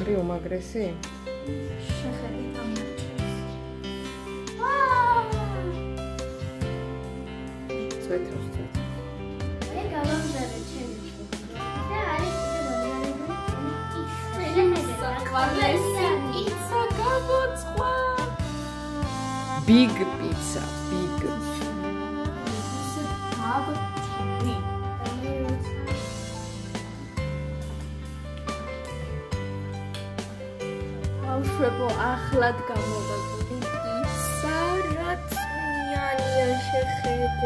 მაღრი უმაგრესი? შეხედეთ ამ წვეთავს. მე გავამზადე ჩემი და არის პიცა გამოცხვა. Big pizza, big. ბავშვებო, ახლად გამოვაკლდი პიცა, რაც მიანია შეხედეთ.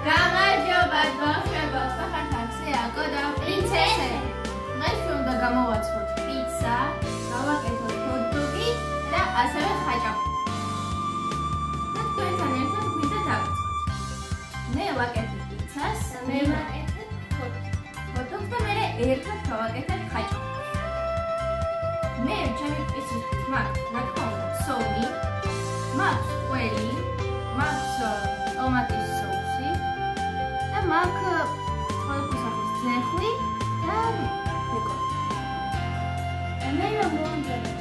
გამარჯობა ბავშვებო, ხარხარზე აკო და პრინცესე. დღეს უნდა გამოვაცხოთ პიცა, გავაკეთოთ ჰოთ-დოგი და ასევე ხაჭაპური. და თქვენთან ერთად გვინდა დავიწყოთ. მე ვაკეთებ პიცას, მე ვაკეთებ ჰოთ-დოგს და მე ერთად გავაკეთებ ხაჭაპურს. მე ჩემი პიცის მაქვს, რა თქმა უნდა, სორი, მაქვს ყველი, მაქვს ტომატის სოუსი და მაქვს სხვადასხვა სახის ძეხვი და ბეკონი. და მე რომ მომდევნო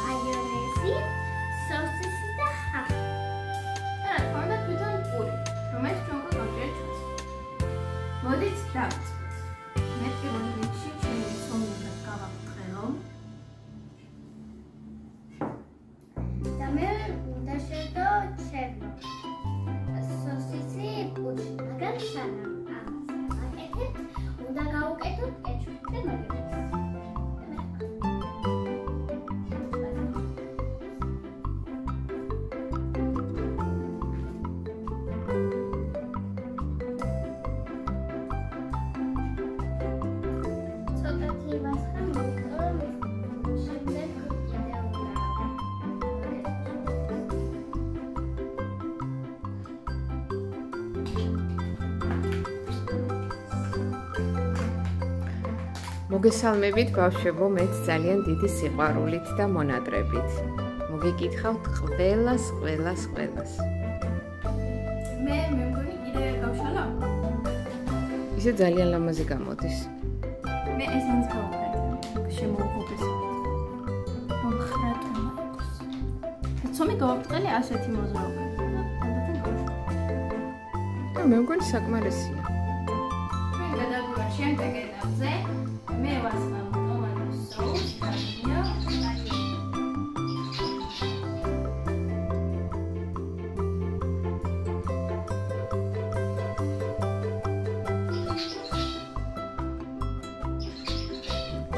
მაიონეზი, სოსისი და ხახვი. და რა თქმა უნდა თვითონ პური, რომელიც ჩვენ გვაქვს ჩვენს. მოდით დავიწყოთ. მე პირველ რიგში ჩვენი სოუსს გავამყრელო. და მე უნდა შედო ჩემო სოსისი პურში, მაგრამ სანამ ამას ვაკეთებ, უნდა გავუკეთოთ კეჩუპი და მაგიონეზი. ცოტათი ვასხა მოვიტოვე, შემდეგ კიდევ მოგესალმებით ბავშვებო, მეც ძალიან დიდი სიყვარულით და მონადრებით. მოგიკითხავთ ყველას. მე მგონი კიდევ გავშალა. ისე ძალიან ლამაზი გამოდის. მე ესენს გავაკეთე. შემოვუყურეს. მომხრატო მაქვს. ცომი გავაკეთე ასეთი მოძრაობა. და მე მგონი საკმარისია. მე გადავიდა შემდეგ ეტაპზე. მე ვასხამ ტომატის სოუსს და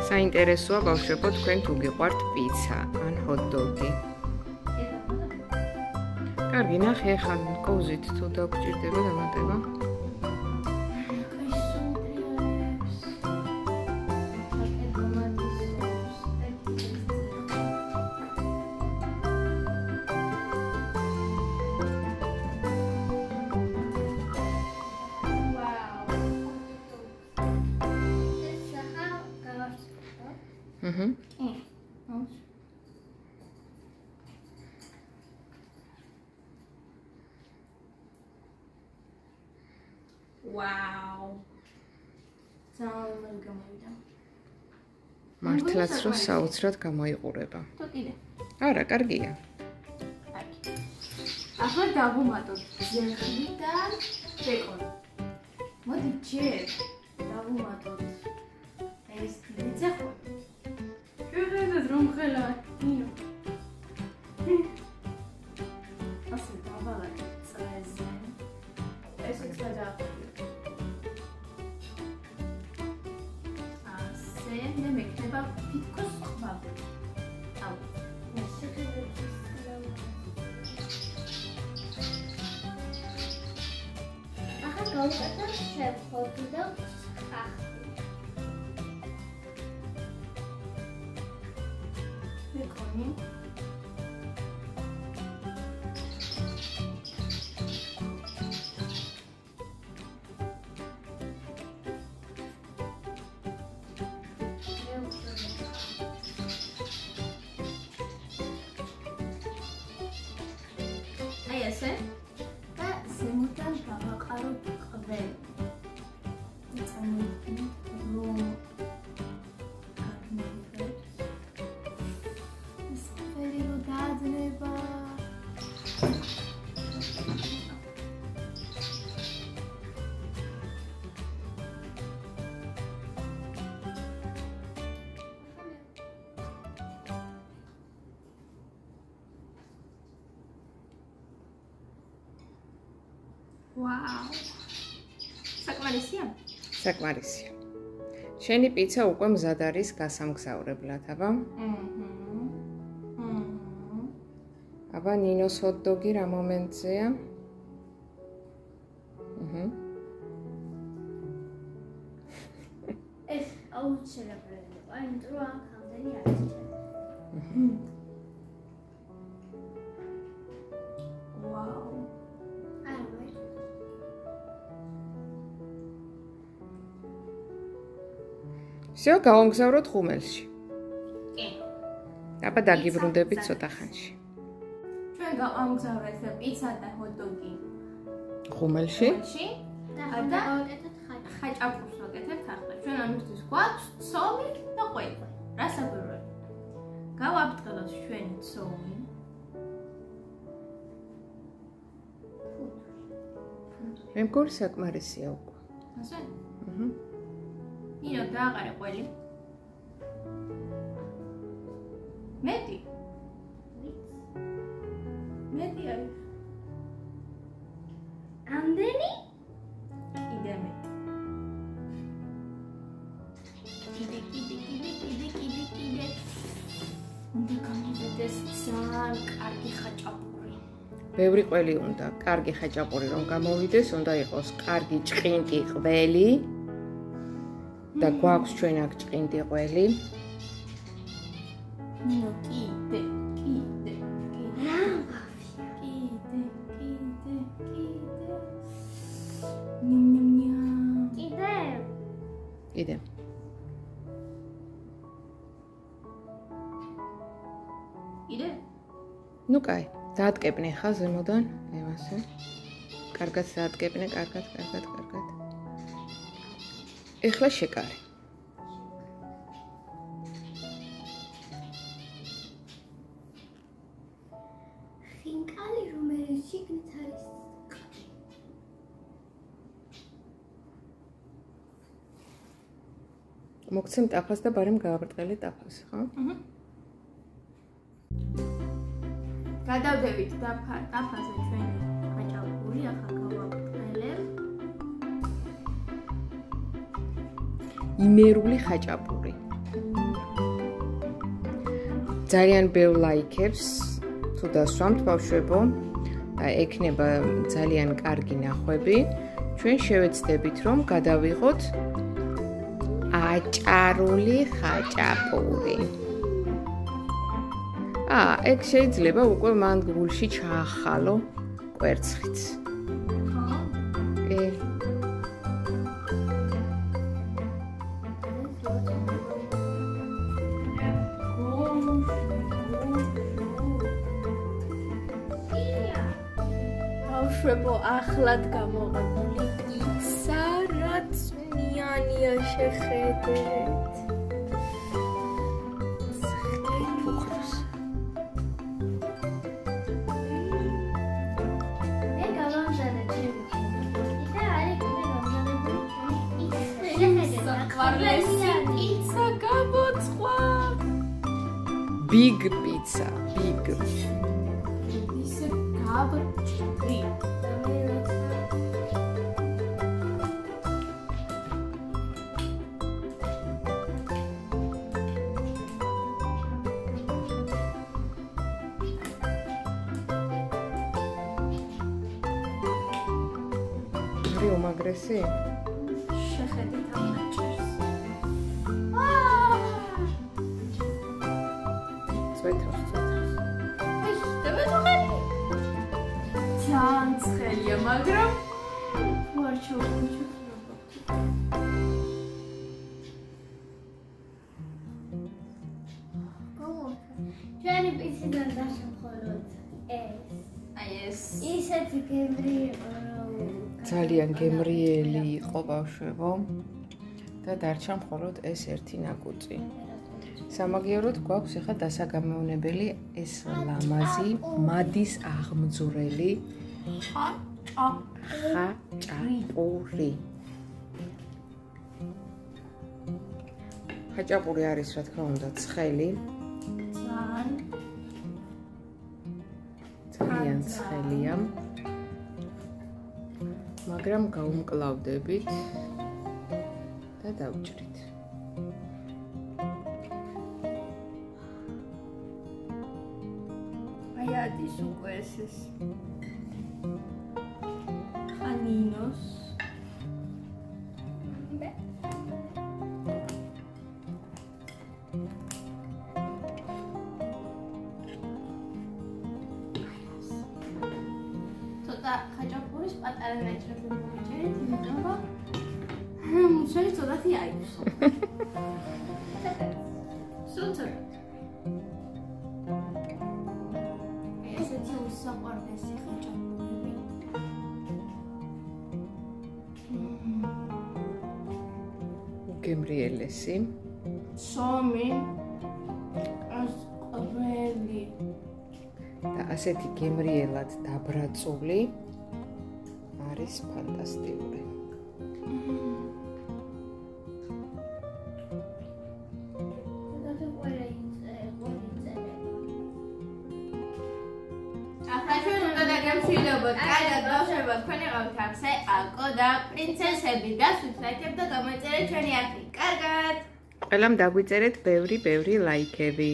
საინტერესოა ბავშვებო, თქვენ თუ გიყვართ პიცა ან ჰოთ-დოგი. კარგი, ნახე ახლა კოუზით თუ დაგჭირდება დამატება. ვაუ. ძალიან გამოვიდა. მართლაც რომ საოცრად გამოიყურება. თუ კიდე. არა, კარგია. ახლა დავუმატოთ ძეხვი და ბეკონი. მოდი ჯერ დავუმატოთ ეს ძეხვი. შეხედეთ რომ ხელა ნინო. ასე დავალაგეთ წრეზე. ესეც გადააყენოთ. ასე მე მეკნება თითქოს ხმა. აუ. შეხედეთ გავუკეთებ შევხობი და ხახი. ბეკონი. ესე და ზემოდან გავაყაროთ ყველი. წარმოიდგინეთ, რომ გაგმოვიდეთ. ეს ყველი რო დააძნება. Wow. საკმარისია? საკმარისია. შენი პიცა უკვე მზად არის გასამგზავრებლად, აბა? აბა ნინოს ჰოთ-დოგი რა მომენტზეა? ეს აუცილებელია, იმიტომ რომ აქ ამდენი არის. Wow. всё, გავამგზავროთ ხუმელში. კი. აბა დაგიბრუნდებით ცოტა ხანში. ჩვენ გავამგზავრეთ პიცა და ჰოთ-დოგი ხუმელში? და გავაკეთეთ ხაჭაპურს ვაკეთებთ ახლა. ჩვენ ამისთვის გვაქვს ცომი და ყვავი. რა საკვირველი? გავაბწყელოთ ჩვენი ცომი. მე მგონი საკმარისია უკვე. ასე? ნინო დააყარე ყველი. მეტი? მეტი არის. ამდენი? კიდე მეტი. კიდე. უნდა გამოვიდეს ძალიან კარგი ხაჭაპური. ბევრი ყველი უნდა, კარგი ხაჭაპური რომ გამოვიდეს, უნდა იყოს კარგი ჭყინტი ყველი. და გვაქვს ჩვენ აქ ჭყინტი ყველი. ნინო, კიდე. კიდე. ნუ კაი, დაატკეპნე ხა ზემოდან, ევასე. კარგად დაატკეპნე, კარგად. ეხლა შეკარე. ხინკალი რომელიც შიგნით არის. მოგცემ ტაფას და ბარემ გააბრტყელე ტაფას, ხო? გადავდებით ტაფაზე ჩვენი ხაჭაპური, ახლა გავაბრტყელებ. იმერული ხაჭაპური. ძალიან ბევრ ლაიქებს თუ დასვამთ ბავშვებო და ექნება ძალიან კარგი ნახვები. ჩვენ შევეცდებით რომ გადავიღოთ აჭარული ხაჭაპური. ეგ შეიძლება უკვე მან გულში ჩაახალო კვერცხიც. ბავშვებო, ახლად გამოყენებული პიცა, რაც მიანია შეხედეთ. პიცა გამოცხვა. Big pizza, big. ისე გაბრჭი. Რი უმაგრესი? შეხედეთ ამ ნაჭერს. წვეთავს. ძალიან ცხელია, მაგრამ არ ჩაუჩვენე. ჩვენი პიციდან დაშა მხოლოდ ეს. აი ეს. ისეთი გემრი იყო, ძალიან გემრიელი იყო ბავშვებო და დარჩა მხოლოდ ეს ერთი ნაკუწი. სამაგიეროდ გვაქვს ახლა დასაგამოვნებელი ეს ლამაზი მადის აღმძვრელი ხაჭაპური. ხაჭაპური არის რა თქმა უნდა ცხელი. ძალიან ცხელია. მაგრამ გაუმკლავდებით და დავჭრით. აი ადის უკვე ეს ხანინოს ცოტა ხაჭაპურის პატარა ნაჭრები მოვიჭერეთ, იმიტომ რომ მუშელი ცოტათი აიქვსო. სულ ცოტა. ესეთი უსაყვარლესი ხაჭაპურები. გემრიელესი. სომი. ეს ყველი. და ასეთი გემრიელად დაბრაწული არის ფანტასტიკური. ახლა ჩვენ უნდა დაგემშვიდობოთ. კარგად ბავშვებო, თქვენ იყავთ ახსე აკო და პრინცესები. დასვით ლაიქებ და გამოიწერეთ ჩვენი არხი. კარგად. ყველამ დაგვიწერეთ ბევრი ლაიქები.